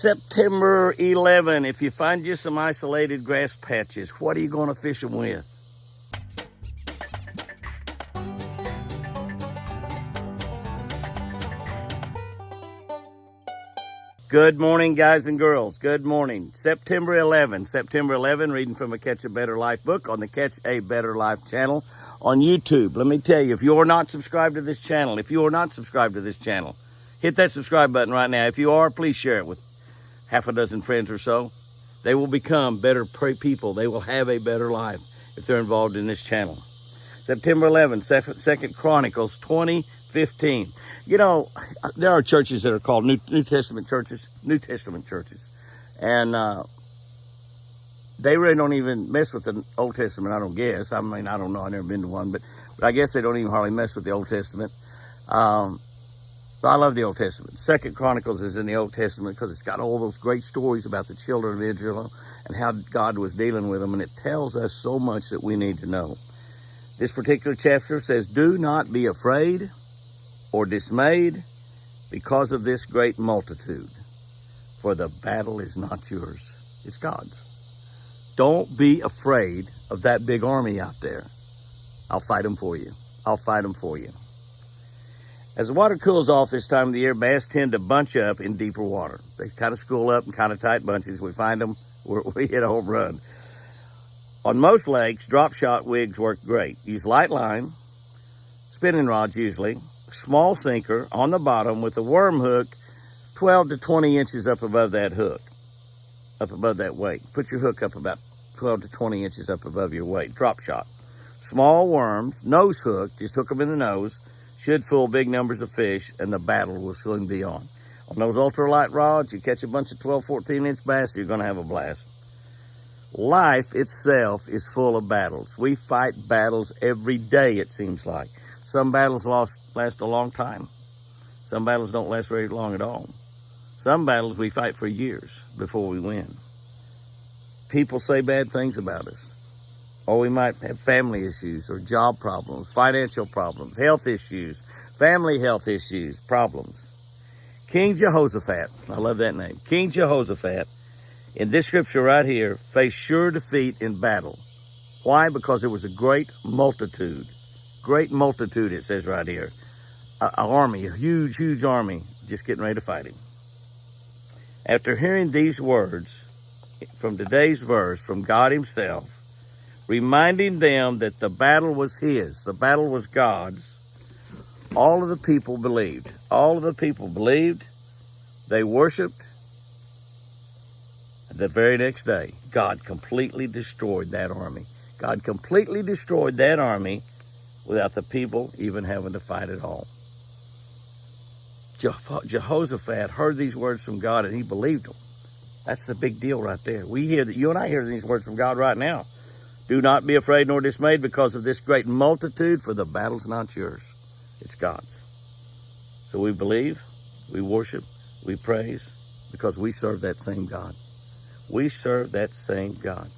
September 11, if you find you some isolated grass patches, what are you going to fish them with? Good morning, guys and girls. Good morning. September 11, reading from a Catch a Better Life book on the Catch a Better Life channel on YouTube. Let me tell you, if you're not subscribed to this channel, hit that subscribe button right now. If you are, please share it with half a dozen friends or so. They will become better people. They will have a better life if they're involved in this channel. September 11, 2nd Chronicles 20:15. You know, there are churches that are called New Testament churches. And they really don't even mess with the Old Testament, I don't guess. I mean, I don't know. I've never been to one. But I guess they don't even hardly mess with the Old Testament. But I love the Old Testament. 2nd Chronicles is in the Old Testament because it's got all those great stories about the children of Israel and how God was dealing with them. And it tells us so much that we need to know. This particular chapter says, "Do not be afraid or dismayed because of this great multitude, for the battle is not yours, it's God's." Don't be afraid of that big army out there. I'll fight them for you. As the water cools off this time of the year, bass tend to bunch up in deeper water. They kind of school up in kind of tight bunches. We find them, we hit a home run. On most lakes, drop shot wigs work great. Use light line, spinning rods usually, small sinker on the bottom with a worm hook 12 to 20 inches up above that hook, up above that weight. Put your hook up about 12 to 20 inches up above your weight. Drop shot. Small worms, nose hook, just hook them in the nose, should fool big numbers of fish, and the battle will soon be on. On those ultralight rods, you catch a bunch of 12, 14-inch bass, you're going to have a blast. Life itself is full of battles. We fight battles every day, it seems like. Some battles last a long time. Some battles don't last very long at all. Some battles we fight for years before we win. People say bad things about us. Or we might have family issues or job problems, financial problems, health issues, family health issues, problems. King Jehoshaphat, I love that name, King Jehoshaphat, in this scripture right here, faced sure defeat in battle. Why? Because there was a great multitude, it says right here. An army, a huge, huge army, just getting ready to fight him. After hearing these words from today's verse, from God himself, reminding them that the battle was his, the battle was God's, all of the people believed. They worshiped. The very next day, God completely destroyed that army. Without the people even having to fight at all. Jehoshaphat heard these words from God and he believed them. That's the big deal right there. You and I hear these words from God right now. Do not be afraid nor dismayed because of this great multitude, for the battle's not yours, it's God's. So we believe, we worship, we praise, because we serve that same God.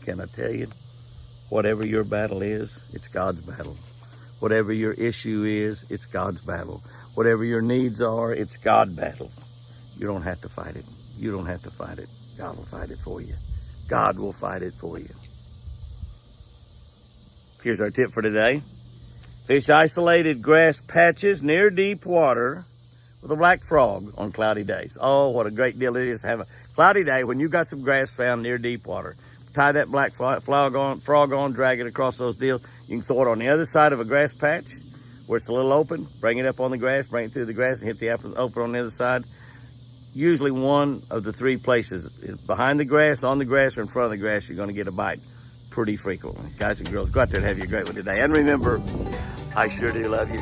Can I tell you, whatever your battle is, it's God's battle. Whatever your issue is, it's God's battle. Whatever your needs are, it's God's battle. You don't have to fight it. God will fight it for you. Here's our tip for today. Fish isolated grass patches near deep water with a black frog on cloudy days. Oh, what a great deal it is to have a cloudy day when you got some grass found near deep water. Tie that black frog on, drag it across those deals. You can throw it on the other side of a grass patch where it's a little open. Bring it up on the grass, bring it through the grass, and hit the open on the other side. Usually one of the three places, behind the grass, on the grass, or in front of the grass, you're going to get a bite pretty frequently. Guys and girls, go out there and have you a great one today. And remember, I sure do love you.